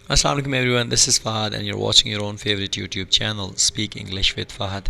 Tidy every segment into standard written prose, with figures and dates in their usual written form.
Assalamu alaikum everyone, this is Fahad and you're watching your own favorite YouTube channel, Speak English with Fahad.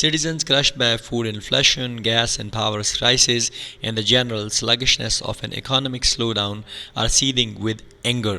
Citizens crushed by food inflation, gas and power crisis and the general sluggishness of an economic slowdown are seething with anger।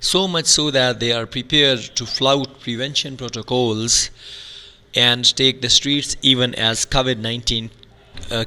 so much so that they are prepared to flout prevention protocols and take the streets even as COVID-19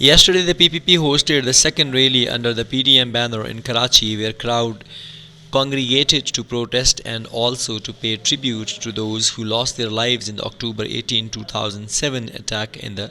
Yesterday the PPP hosted the second rally under the PDM banner in Karachi where crowd congregated to protest and also to pay tribute to those who lost their lives in the October 18, 2007 attack in the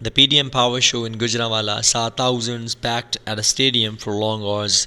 The PDM Power Show in Gujranwala saw thousands packed at a stadium for long hours।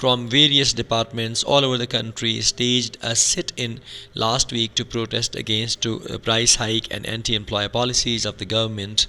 from various departments all over the country staged a sit-in last week to protest against price hike and anti-employer policies of the government।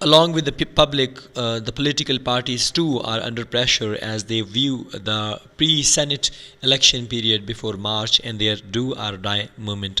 along with the public, the political parties too are under pressure as they view the pre-Senate election period before March and their do or die movement।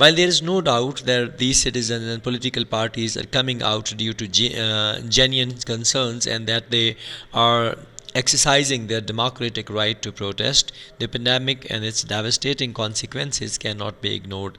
While there is no doubt that these citizens and political parties are coming out due to genuine concerns and that they are exercising their democratic right to protest, the pandemic and its devastating consequences cannot be ignored।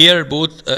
Here both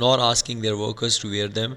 nor asking their workers to wear them।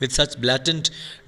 with such blatant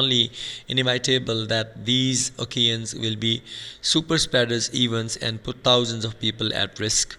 only inevitable that these occasions will be super spreaders events and put thousands of people at risk।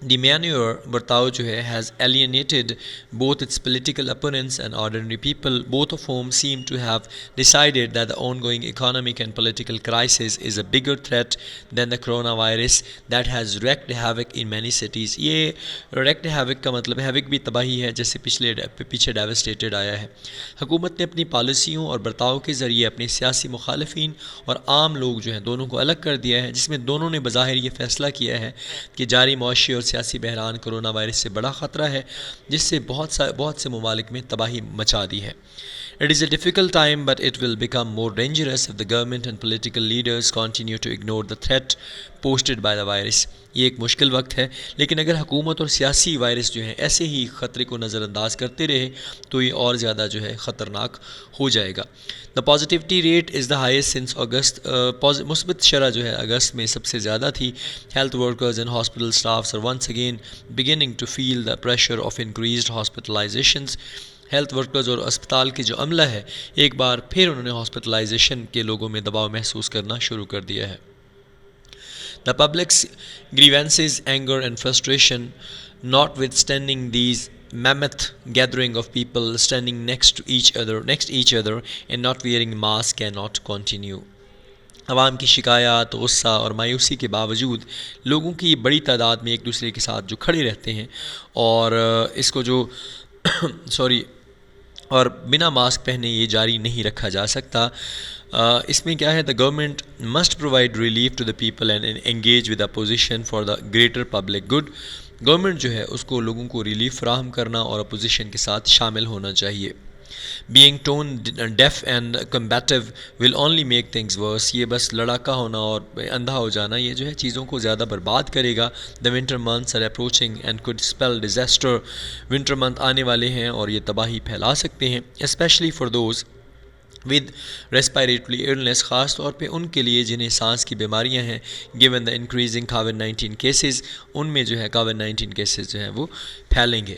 The manoeuvre برتاؤ جو ہے has alienated both its political opponents and ordinary people, both of whom seem to have decided that the ongoing economic and political crisis is a bigger threat than the coronavirus that has wreaked havoc in many cities. یہ wreaked havoc کا مطلب havoc بھی تباہی ہے، جیسے پیچھے devastated آیا ہے. حکومت نے اپنی پالیسیوں اور برتاؤ کے ذریعے اپنے سیاسی مخالفین اور عام لوگ جو ہیں دونوں کو الگ کر دیا ہے، جس میں دونوں نے بظاہر یہ فیصلہ کیا ہے کہ جاری معاشی اور سیاسی بحران کرونا وائرس سے بڑا خطرہ ہے، جس سے بہت سے ممالک میں تباہی مچا دی ہے. It is a difficult time, but it will become more dangerous if the government and political leaders continue to ignore the threat posted by the virus. یہ ایک مشکل وقت ہے، لیکن اگر حکومت اور سیاسی وائرس جو ہیں ایسے ہی خطرے کو نظر انداز کرتے رہے تو یہ اور زیادہ جو ہے خطرناک ہو جائے گا. The positivity rate is the highest since August. مثبت شرح جو ہے اگست میں سب سے زیادہ تھی. Health workers and hospital staffs are once again beginning to feel the pressure of increased hospitalizations. Health workers اور اسپتال کے جو عملہ ہے ایک بار پھر انہوں نے ہاسپٹلائزیشن کے لوگوں میں دباؤ محسوس کرنا شروع کر دیا ہے. The public's grievances, anger and frustration, notwithstanding these mammoth gathering of people standing next each other and not wearing masks cannot continue. عوام کی شکایات، غصہ اور مایوسی کے باوجود لوگوں کی بڑی تعداد میں ایک دوسرے کے ساتھ جو کھڑے رہتے ہیں اور اس کو جو اور بنا ماسک پہنے یہ جاری نہیں رکھا جا سکتا. اس میں کیا ہے، the government must provide relief to the people and engage with opposition for the greater public good. Government جو ہے اس کو لوگوں کو ریلیف فراہم کرنا اور اپوزیشن کے ساتھ شامل ہونا چاہیے. Being tone deaf and combative will only make things worse. یہ بس لڑاکا ہونا اور اندھا ہو جانا یہ جو ہے چیزوں کو زیادہ برباد کرے گا. The winter months are approaching and could spell disaster. Winter month آنے والے ہیں اور یہ تباہی پھیلا سکتے ہیں. Especially for those with respiratory illness، خاص طور پہ ان کے لیے جنہیں سانس کی بیماریاں ہیں. given the increasing COVID-19 cases، ان میں جو ہے COVID-19 cases جو ہیں وہ پھیلیں گے.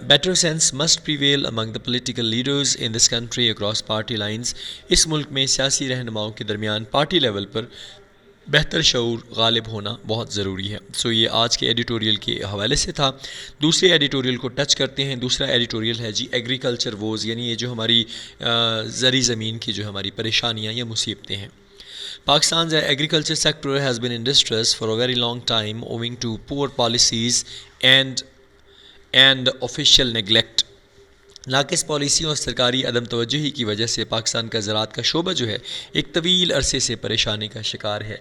better sense must prevail among the political leaders in this country across party lines. اس ملک میں سیاسی رہنماؤں کے درمیان پارٹی لیول پر بہتر شعور غالب ہونا بہت ضروری ہے. یہ آج کے ایڈیٹوریل کے حوالے سے تھا. دوسرے ایڈیٹوریل کو ٹچ کرتے ہیں. دوسرا ایڈیٹوریل ہے جی ایگریکلچر ووز، یعنی یہ جو ہماری زرعی زمین کی جو ہماری پریشانیاں یا مصیبتیں ہیں. Pakistan's agriculture sector has been in distress for a very long time owing to poor policies and official neglect. ناقص پالیسیوں اور سرکاری عدم توجہی کی وجہ سے پاکستان کا زراعت کا شعبہ جو ہے ایک طویل عرصے سے پریشانی کا شکار ہے.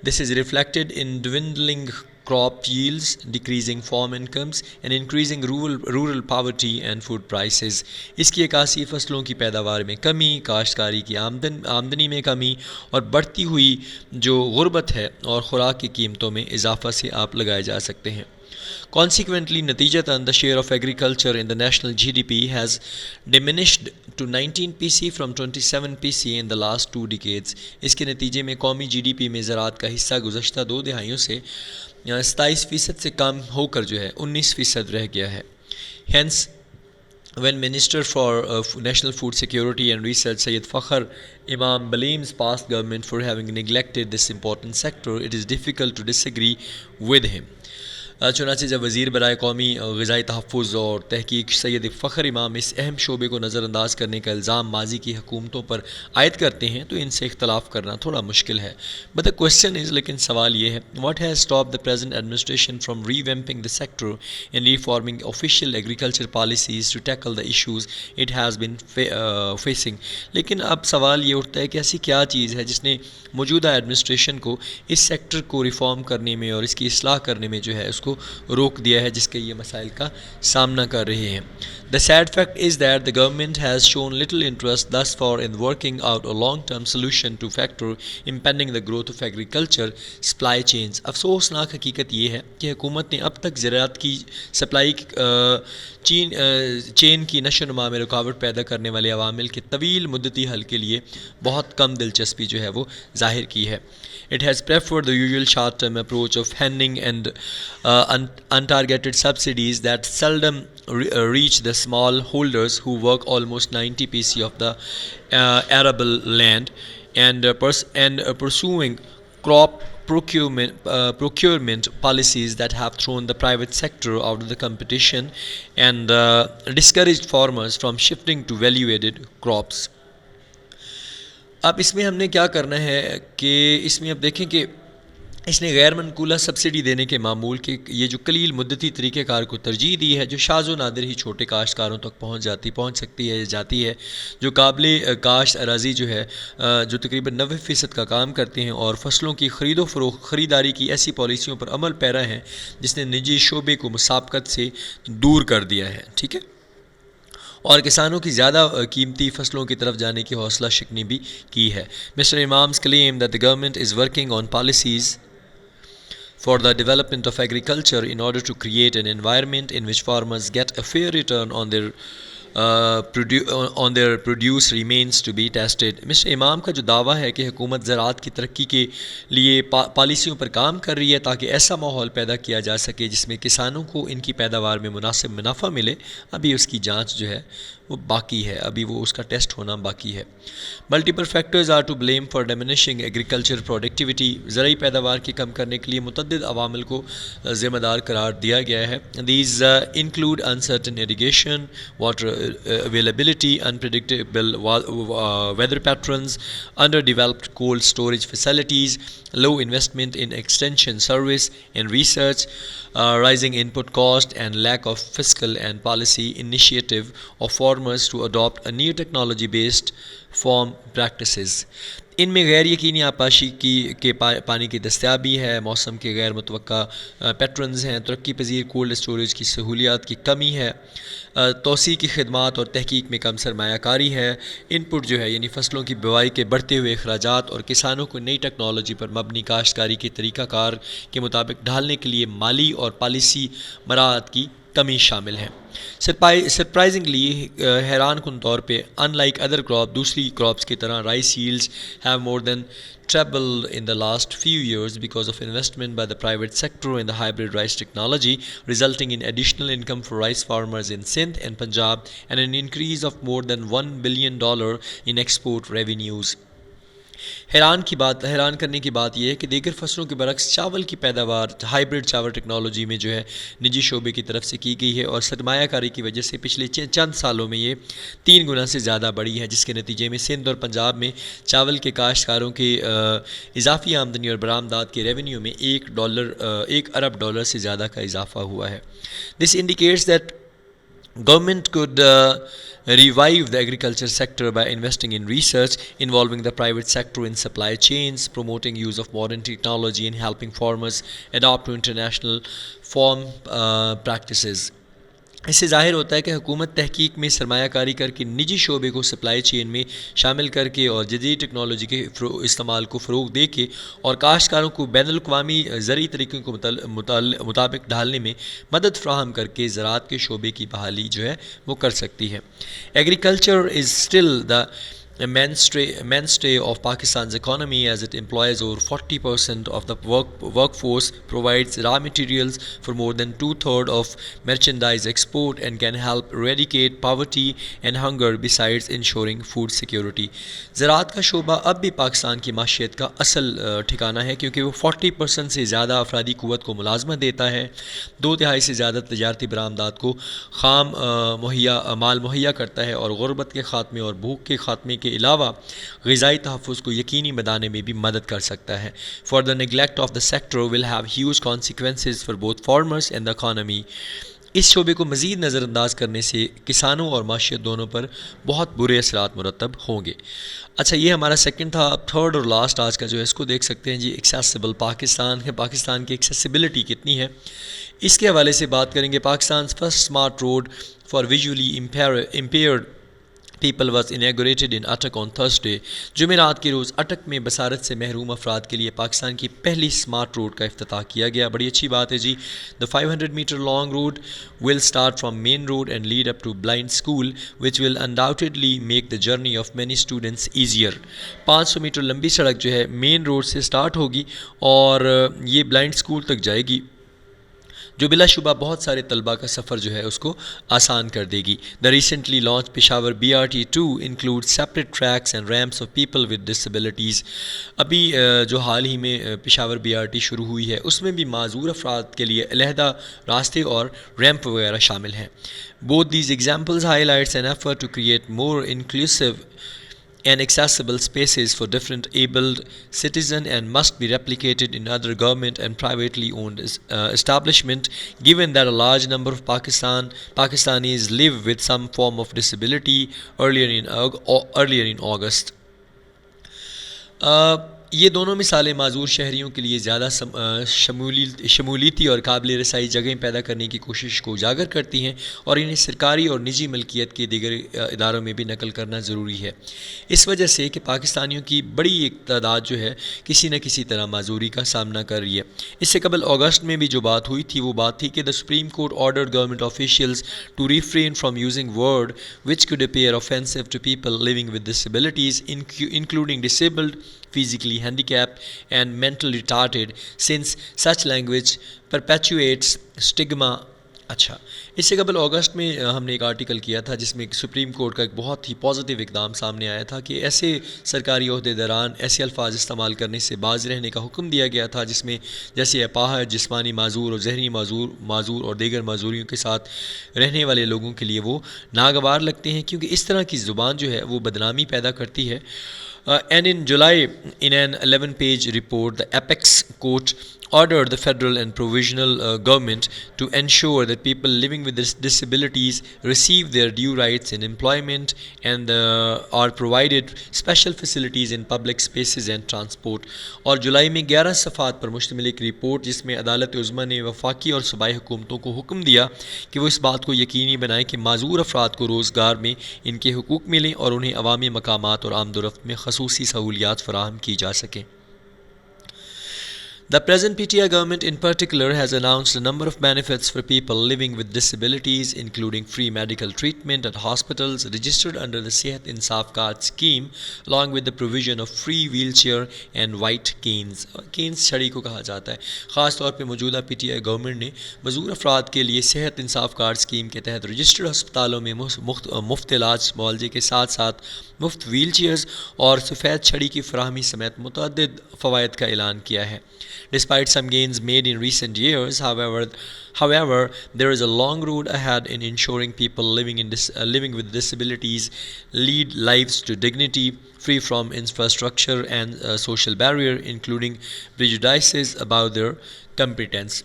This is reflected in dwindling crop yields, decreasing farm incomes and increasing rural poverty and food prices. اس کی عکاسی فصلوں کی پیداوار میں کمی، کاشتکاری کی آمدنی میں کمی اور بڑھتی ہوئی جو غربت ہے اور خوراک کی قیمتوں میں اضافہ سے آپ لگائے جا سکتے ہیں. Consequently, natijatan, the share of agriculture in the national GDP has diminished to 19% from 27% in the last 2 decades. اس کے نتیجے میں قومی جی ڈی پی میں زراعت کا حصہ گزشتہ 2 دہائیوں سے 27% سے کم ہو کر جو ہے 19% رہ گیا ہے. Hence, when Minister for National Food Security and Research Syed Fakhr Imam blames past government for having neglected this important sector, it is difficult to disagree with him. چنانچہ جب وزیر برائے قومی غذائی تحفظ اور تحقیق سید فخر امام اس اہم شعبے کو نظر انداز کرنے کا الزام ماضی کی حکومتوں پر عائد کرتے ہیں تو ان سے اختلاف کرنا تھوڑا مشکل ہے. بٹ دا کوشچن از، لیکن سوال یہ ہے، what has stop the present administration from revamping the sector and reforming official agriculture policies to tackle the issues it has been facing. لیکن اب سوال یہ اٹھتا ہے کہ ایسی کیا چیز ہے جس نے موجودہ ایڈمنسٹریشن کو اس سیکٹر کو ریفارم کرنے میں اور اس کی اصلاح کرنے میں جو ہے اس کو روک دیا ہے، جس کے یہ مسائل کا سامنا کر رہے ہیں. The sad fact is that the government has shown little interest thus far in working out a long-term solution to factor impending the growth of agriculture supply chains. افسوسناک حقیقت یہ ہے کہ حکومت نے اب تک زراعت کی سپلائی چین کی نشو و نما میں رکاوٹ پیدا کرنے والے عوامل کے طویل مدتی حل کے لیے بہت کم دلچسپی جو ہے وہ ظاہر کی ہے. It has preferred the usual short-term approach of handing and untargeted subsidies that seldom reach the small holders who work almost 90% of the arable land and pursuing crop procurement policies that have thrown the private sector out of the competition and discouraged farmers from shifting to value-added crops. اب اس میں ہم نے کیا کرنا ہے کہ اس میں اب دیکھیں کہ اس نے غیر منقولہ سبسڈی دینے کے معمول کے یہ جو قلیل مدتی طریقہ کار کو ترجیح دی ہے جو شاذ و نادر ہی چھوٹے کاشتکاروں تک پہنچ سکتی ہے جاتی ہے جو قابل کاشت اراضی جو ہے جو تقریباً 90% کا کام کرتے ہیں اور فصلوں کی خرید و فروخت خریداری کی ایسی پالیسیوں پر عمل پیرا ہیں جس نے نجی شعبے کو مسابقت سے دور کر دیا ہے. ٹھیک ہے، اور کسانوں کی زیادہ قیمتی فصلوں کی طرف جانے کی حوصلہ شکنی بھی کی ہے. مسٹر امام's claim that the government is working on policies for the development of agriculture in order to create an environment in which farmers get a fair return on their produce remains to be tested. Mister Imam کا جو دعویٰ ہے کہ حکومت زراعت کی ترقی کے لیے پالیسیوں پر کام کر رہی ہے تاکہ ایسا ماحول پیدا کیا جا سکے جس میں کسانوں کو ان کی پیداوار میں مناسب منافع ملے، ابھی اس کی جانچ جو ہے وہ باقی ہے، ابھی وہ اس کا ٹیسٹ ہونا باقی ہے. Multiple factors are to blame for diminishing agriculture productivity. زرعی پیداوار کی کم کرنے کے لیے متعدد عوامل کو ذمہ دار قرار دیا گیا ہے. These include uncertain irrigation, water availability, unpredictable weather patterns, underdeveloped cold storage facilities, low investment in extension service and research, rising input cost and lack of fiscal and policy initiative of farmers to adopt a new technology based farm practices. ان میں غیر یقینی آبپاشی کے پانی کی دستیابی ہے، موسم کے غیر متوقع پیٹرنز ہیں، ترقی پذیر کولڈ اسٹوریج کی سہولیات کی کمی ہے، توسیع کی خدمات اور تحقیق میں کم سرمایہ کاری ہے، ان پٹ جو ہے یعنی فصلوں کی بوائی کے بڑھتے ہوئے اخراجات اور کسانوں کو نئی ٹیکنالوجی پر مبنی کاشتکاری کے طریقہ کار کے مطابق ڈھالنے کے لیے مالی اور پالیسی مراعات کی کمی شامل ہے. سرپرائزنگلی حیران کن طور پہ ان لائک ادر کراپ دوسری کراپس کی طرح rice yields have more than trebled in the last few years because of investment by the private sector in the hybrid rice technology, resulting in additional income for rice farmers in Sindh and Punjab and an increase of more than $1 billion in export revenues. حیران کرنے کی بات یہ ہے کہ دیگر فصلوں کے برعکس چاول کی پیداوار ہائیبرڈ چاول ٹیکنالوجی میں جو ہے نجی شعبے کی طرف سے کی گئی ہے اور سرمایہ کاری کی وجہ سے پچھلے چند سالوں میں یہ 3 گنا سے زیادہ بڑھی ہے، جس کے نتیجے میں سندھ اور پنجاب میں چاول کے کاشتکاروں کے اضافی آمدنی اور برآمدات کے ریونیو میں $1 ارب سے زیادہ کا اضافہ ہوا ہے. دس indicates that government could revive the agriculture sector by investing in research, involving the private sector in supply chains, promoting use of modern technology and helping farmers adapt to international farm practices. اس سے ظاہر ہوتا ہے کہ حکومت تحقیق میں سرمایہ کاری کر کے نجی شعبے کو سپلائی چین میں شامل کر کے اور جدید ٹیکنالوجی کے استعمال کو فروغ دے کے اور کاشتکاروں کو بین الاقوامی زرعی طریقوں کو مطابق ڈھالنے میں مدد فراہم کر کے زراعت کے شعبے کی بحالی جو ہے وہ کر سکتی ہے. Agriculture is still the mainstay of Pakistan's economy as it employs over 40% of the workforce, provides raw materials for more than 2/3 of merchandise export and can help eradicate poverty and hunger besides ensuring food security. زراعت کا شعبہ اب بھی پاکستان کی معیشت کا اصل ٹھکانہ ہے کیونکہ وہ 40% سے زیادہ افرادی قوت کو ملازمت دیتا ہے، 2/3 سے زیادہ تجارتی برآمدات کو خام مال مہیا کرتا ہے اور غربت کے خاتمے اور بھوک کے خاتمے کے علاوہ غذائی تحفظ کو یقینی بنانے میں بھی مدد کر سکتا ہے. For the neglect of the sector will have huge consequences for both farmers and the economy. اس شعبے کو مزید نظر انداز کرنے سے کسانوں اور معیشت دونوں پر بہت برے اثرات مرتب ہوں گے. اچھا، یہ ہمارا سیکنڈ تھا. اب تھرڈ اور لاسٹ آج کا جو ہے اس کو دیکھ سکتے ہیں جی، ایکسیسیبل پاکستان کی ایکسیسیبلٹی کتنی ہے اس کے حوالے سے بات کریں گے. Pakistan first smart road for visually impaired people was inaugurated in Attock on Thursday. جمعرات کے روز اٹک میں بصارت سے محروم افراد کے لیے پاکستان کی پہلی اسمارٹ روڈ کا افتتاح کیا گیا. بڑی اچھی بات ہے جی. The 500 meter long road will start from main road and lead up to blind school, which will undoubtedly make the journey of many students easier. 500 metre لمبی سڑک جو ہے مین روڈ سے سٹارٹ ہوگی اور یہ بلائنڈ اسکول تک جائے گی، جو بلا شبہ بہت سارے طلباء کا سفر جو ہے اس کو آسان کر دے گی. The recently launch Peshawar BRT2 include separate tracks and ramps of people with disabilities. ابھی جو حال ہی میں پشاور BRT شروع ہوئی ہے اس میں بھی معذور افراد کے لیے علیحدہ راستے اور ریمپ وغیرہ شامل ہیں. Both these examples highlights an effort to create more inclusive and accessible spaces for different abled citizens and must be replicated in other government and privately owned establishment, given that a large number of Pakistanis live with some form of disability. Earlier in August, یہ دونوں مثالیں معذور شہریوں کے لیے زیادہ شمولیتی اور قابل رسائی جگہیں پیدا کرنے کی کوشش کو اجاگر کرتی ہیں اور انہیں سرکاری اور نجی ملکیت کے دیگر اداروں میں بھی نقل کرنا ضروری ہے، اس وجہ سے کہ پاکستانیوں کی بڑی ایک تعداد جو ہے کسی نہ کسی طرح معذوری کا سامنا کر رہی ہے. اس سے قبل اگست میں بھی جو بات ہوئی تھی وہ بات تھی کہ the supreme court ordered government officials to refrain from using word which could appear offensive to people living with disabilities, including disabled, physically handicapped and mentally retarded, since such language perpetuates stigma. اچھا، اس سے قبل اگست میں ہم نے ایک article کیا تھا جس میں سپریم کورٹ کا ایک بہت ہی پازیٹیو اقدام سامنے آیا تھا کہ ایسے سرکاری عہدیداران ایسے الفاظ استعمال کرنے سے باز رہنے کا حکم دیا گیا تھا جس میں جیسے اپاہج، جسمانی معذور اور ذہنی معذور اور دیگر معذوریوں کے ساتھ رہنے والے لوگوں کے لیے وہ ناگوار لگتے ہیں، کیونکہ اس طرح کی زبان جو ہے وہ بدنامی پیدا کرتی ہے. And in July, in an 11-page report, the Apex Court ordered the federal and provisional government to ensure that people living with disabilities receive their due rights in employment and are provided special facilities in public spaces and transport. اور جولائی میں 11 صفحات پر مشتمل ایک report جس میں عدالت عظمیٰ نے وفاقی اور صوبائی حکومتوں کو حکم دیا کہ وہ اس بات کو یقینی بنائیں کہ معذور افراد کو روزگار میں ان کے حقوق ملیں اور انہیں عوامی مقامات اور آمد و رفت میں خصوصی سہولیات فراہم کی جا سکیں. The present PTI government in particular has announced a number of benefits for people living with disabilities, including free medical treatment at hospitals registered under the Sehat Insaf Card scheme, along with the provision of free wheelchair and white canes. Canes چھڑی کو کہا جاتا ہے. خاص طور پہ موجودہ PTI government نے معذور افراد کے لیے صحت انصاف کارڈ اسکیم کے تحت رجسٹرڈ ہسپتالوں میں مفت علاج معالجے کے ساتھ ساتھ مفت ویل چیئرز اور سفید چھڑی کی فراہمی سمیت متعدد فوائد کا اعلان کیا ہے. Despite some gains made in recent years, however, there is a long road ahead in ensuring people living with disabilities lead lives to dignity, free from infrastructure and social barrier, including prejudices about their competence.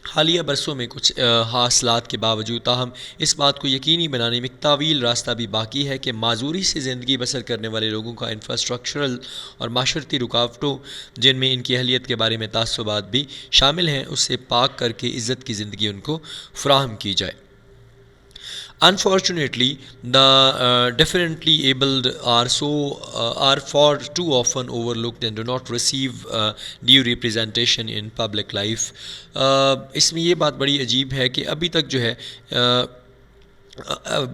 حالیہ برسوں میں کچھ حاصلات کے باوجود تاہم اس بات کو یقینی بنانے میں ایک طویل راستہ بھی باقی ہے کہ معذوری سے زندگی بسر کرنے والے لوگوں کا انفراسٹرکچرل اور معاشرتی رکاوٹوں جن میں ان کی اہلیت کے بارے میں تعصبات بھی شامل ہیں اس سے پاک کر کے عزت کی زندگی ان کو فراہم کی جائے. Unfortunately, the definitely abled are far too often overlooked and do not receive due representation in public life. اس میں یہ بات بڑی عجیب ہے کہ ابھی تک جو ہے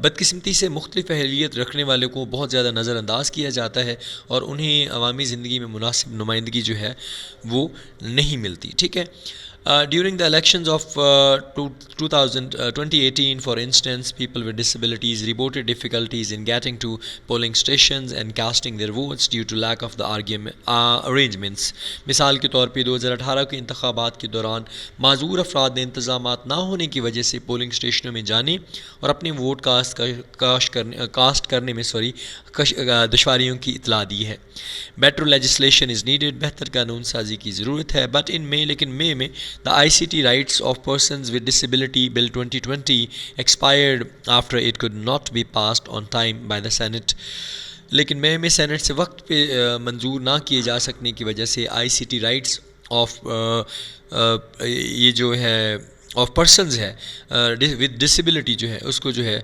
بدقسمتی سے مختلف اہلیت رکھنے والے کو بہت زیادہ نظر انداز کیا جاتا ہے اور انہیں عوامی زندگی میں مناسب نمائندگی جو ہے وہ نہیں ملتی. ٹھیک ہے. During the elections of 2018, for instance, people with disabilities reported difficulties in getting to polling stations and casting their votes due to lack of the arrangements. مثال کے طور پہ 2018 کے انتخابات کے دوران معذور افراد نے انتظامات نہ ہونے کی وجہ سے پولنگ اسٹیشنوں میں جانے اور اپنے ووٹ کاسٹ کرنے میں دشواریوں کی اطلاع دی ہے. Better legislation is needed. بہتر قانون سازی کی ضرورت ہے. But in May, لیکن مئی میں The ICT Rights of Persons with Disability Bill 2020 expired after it could not be passed on time by the Senate. لیکن مئی میں سینٹ سے وقت پہ منظور نہ کیے جا سکنے کی وجہ سے ICT Rights of یہ جو ہے آف پرسنز ہے ود ڈسیبلٹی جو ہے اس کو جو ہے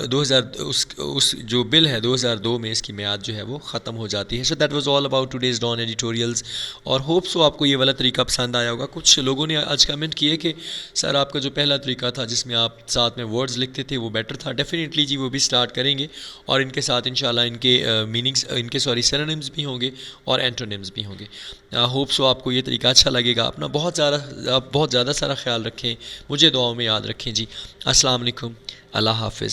2000 جو بل ہے 2002 میں اس کی میعاد جو ہے وہ ختم ہو جاتی ہے. So that was all about today's Dawn editorials اور ہوپ سو آپ کو یہ والا طریقہ پسند آیا ہوگا. کچھ لوگوں نے آج کمنٹ کیے کہ سر آپ کا جو پہلا طریقہ تھا جس میں آپ ساتھ میں ورڈز لکھتے تھے وہ بیٹر تھا. ڈیفینیٹلی جی وہ بھی سٹارٹ کریں گے اور ان کے ساتھ انشاءاللہ ان کے میننگس ان کے سینونیمز بھی ہوں گے اور اینٹونیمز بھی ہوں گے. ہوپ سو آپ کو یہ طریقہ اچھا لگے گا. اپنا بہت زیادہ سارا خیال خیال رکھیں، مجھے دعاؤں میں یاد رکھیں جی۔ السلام علیکم، اللہ حافظ۔